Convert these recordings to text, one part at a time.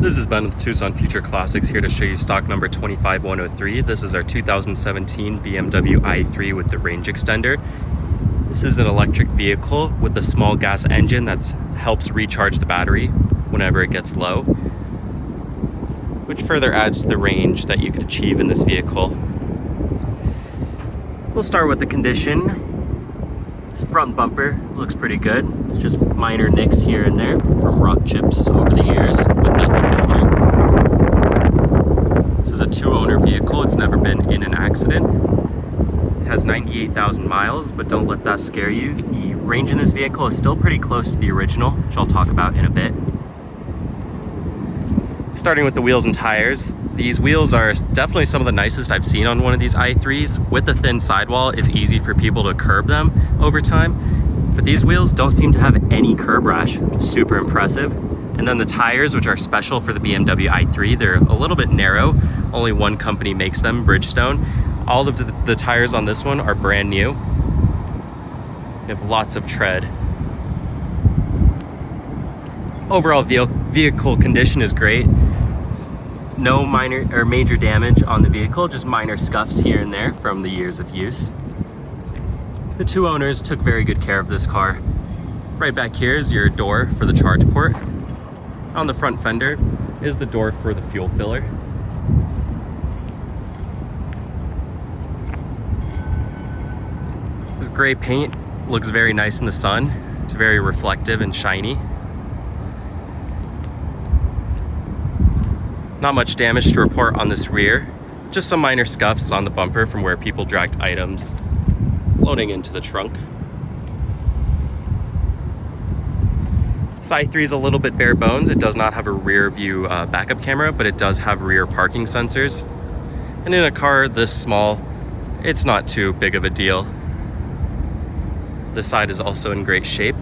This is Ben with Tucson Future Classics, here to show you stock number 25103. This is our 2017 BMW i3 with the range extender. This is an electric vehicle with a small gas engine that helps recharge the battery whenever it gets low, which further adds to the range that you could achieve in this vehicle. We'll start with the condition. This front bumper looks pretty good. It's just minor nicks here and there from rock chips over the years, but nothing major. This is a two-owner vehicle. It's never been in an accident. It has 98,000 miles, but don't let that scare you. The range in this vehicle is still pretty close to the original, which I'll talk about in a bit. Starting with the wheels and tires, these wheels are definitely some of the nicest I've seen on one of these i3s. With the thin sidewall, it's easy for people to curb them over time, but these wheels don't seem to have any curb rash, which is super impressive. And then the tires, which are special for the BMW i3, they're a little bit narrow. Only one company makes them, Bridgestone. All of the tires on this one are brand new. They have lots of tread. Overall vehicle condition is great. No minor or major damage on the vehicle, just minor scuffs here and there from the years of use. The two owners took very good care of this car. Right back here is your door for the charge port. On the front fender is the door for the fuel filler. This gray paint looks very nice in the sun. It's very reflective and shiny. Not much damage to report on this rear, just some minor scuffs on the bumper from where people dragged items loading into the trunk. This i3 is a little bit bare bones. It does not have a rear view backup camera, but it does have rear parking sensors. And in a car this small, it's not too big of a deal. The side is also in great shape.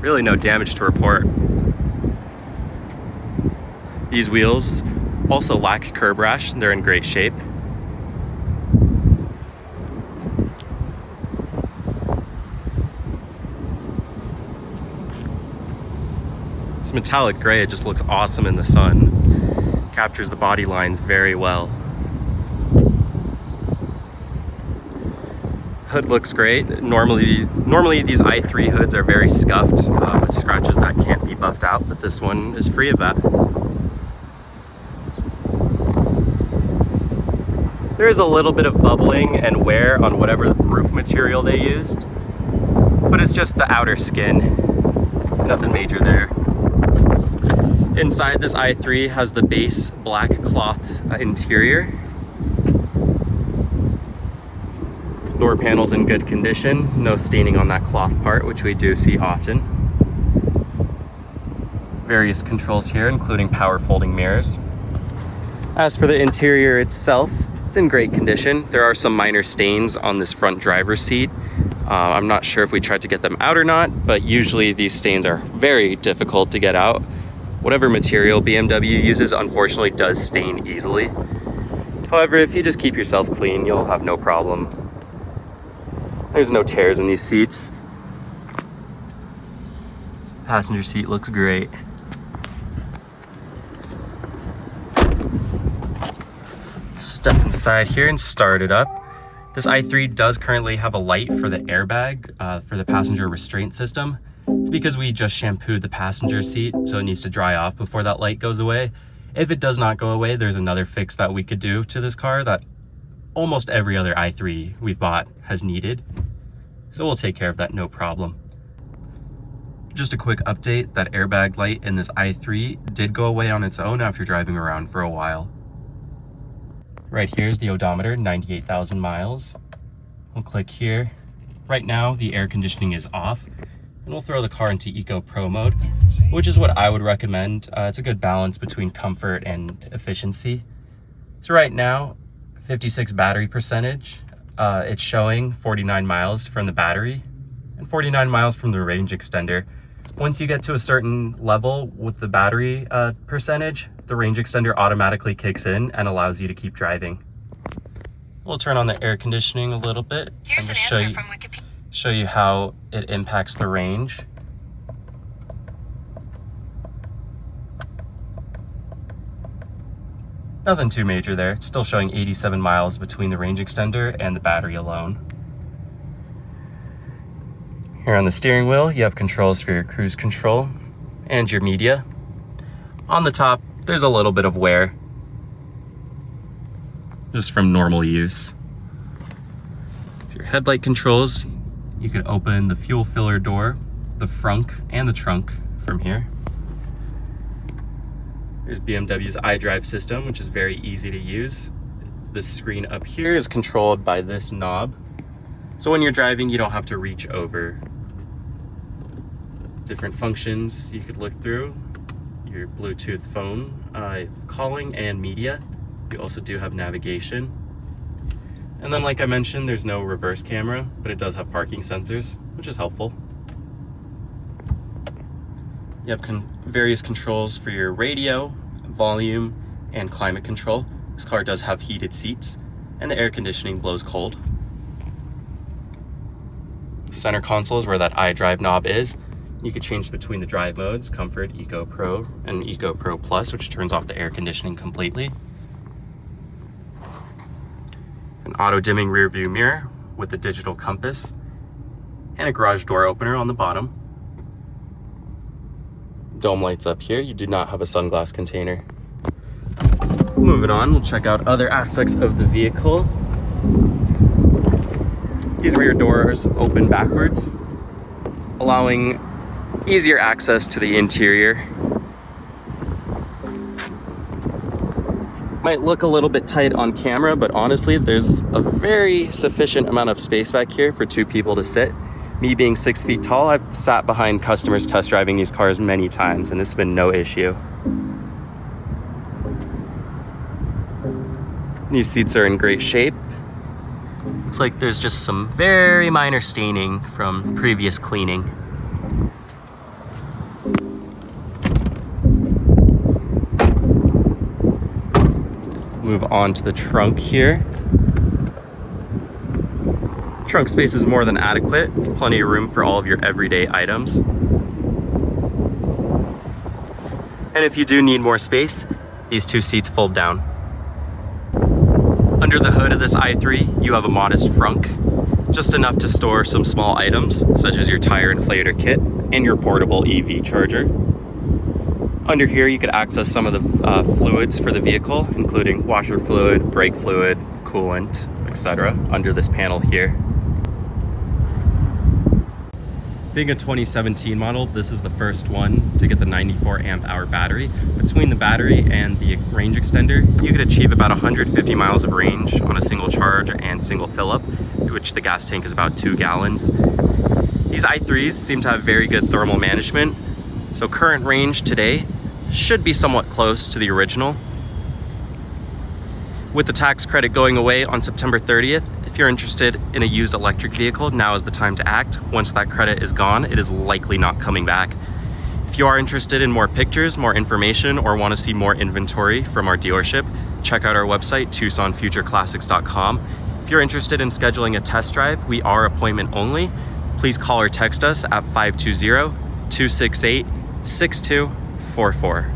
Really no damage to report. These wheels also lack curb rash. They're in great shape. This metallic gray, it just looks awesome in the sun. Captures the body lines very well. Hood looks great. Normally these i3 hoods are very scuffed with scratches that can't be buffed out, but this one is free of that. There is a little bit of bubbling and wear on whatever roof material they used, but it's just the outer skin. Nothing major there. Inside, this i3 has the base black cloth interior. Door panel's in good condition, no staining on that cloth part, which we do see often. Various controls here, including power folding mirrors. As for the interior itself, it's in great condition. There are some minor stains on this front driver's seat. I'm not sure if we tried to get them out or not, but usually these stains are very difficult to get out. Whatever material BMW uses, unfortunately, does stain easily. However, if you just keep yourself clean, you'll have no problem. There's no tears in these seats. Passenger seat looks great. Step inside here and start it up. This i3 does currently have a light for the airbag for the passenger restraint system. It's because we just shampooed the passenger seat, so it needs to dry off before that light goes away. If it does not go away, there's another fix that we could do to this car that almost every other i3 we've bought has needed. So we'll take care of that, no problem. Just a quick update, that airbag light in this i3 did go away on its own after driving around for a while. Right here's the odometer, 98,000 miles. We'll click here. Right now, the air conditioning is off, and we'll throw the car into Eco Pro mode, which is what I would recommend. It's a good balance between comfort and efficiency. So right now, 56 battery percentage. It's showing 49 miles from the battery and 49 miles from the range extender. Once you get to a certain level with the battery percentage, the range extender automatically kicks in and allows you to keep driving. We'll turn on the air conditioning a little bit and just show you how it impacts the range. Nothing too major there. It's still showing 87 miles between the range extender and the battery alone. Here on the steering wheel, you have controls for your cruise control and your media. On the top, there's a little bit of wear, just from normal use. Your headlight controls, you can open the fuel filler door, the frunk, and the trunk from here. There's BMW's iDrive system, which is very easy to use. This screen up here is controlled by this knob. So when you're driving, you don't have to reach over. Different functions you could look through. Your Bluetooth phone, calling and media. You also do have navigation. And then like I mentioned, there's no reverse camera, but it does have parking sensors, which is helpful. You have various controls for your radio, volume, and climate control. This car does have heated seats, and the air conditioning blows cold. Center console is where that iDrive knob is. You could change between the drive modes, Comfort, Eco Pro, and Eco Pro Plus, which turns off the air conditioning completely. An auto-dimming rear view mirror with a digital compass, and a garage door opener on the bottom. Dome lights up here. You do not have a sunglass container. Moving on, we'll check out other aspects of the vehicle. These rear doors open backwards, allowing easier access to the interior. Might look a little bit tight on camera, but honestly, there's a very sufficient amount of space back here for two people to sit. Me being 6 feet tall, I've sat behind customers test driving these cars many times, and it's been no issue. These seats are in great shape. Looks like there's just some very minor staining from previous cleaning. Move on to the trunk here. Trunk space is more than adequate, plenty of room for all of your everyday items. And if you do need more space, these two seats fold down. Under the hood of this i3, you have a modest frunk, just enough to store some small items, such as your tire inflator kit and your portable EV charger. Under here, you could access some of the fluids for the vehicle, including washer fluid, brake fluid, coolant, etc. under this panel here. Being a 2017 model, this is the first one to get the 94 amp hour battery. Between the battery and the range extender, you could achieve about 150 miles of range on a single charge and single fill up, which the gas tank is about 2 gallons. These i3s seem to have very good thermal management, so current range today should be somewhat close to the original. With the tax credit going away on September 30th, if you're interested in a used electric vehicle, now is the time to act. Once that credit is gone, it is likely not coming back. If you are interested in more pictures, more information, or want to see more inventory from our dealership, check out our website, TucsonFutureClassics.com. If you're interested in scheduling a test drive, we are appointment only. Please call or text us at 520-268-6244.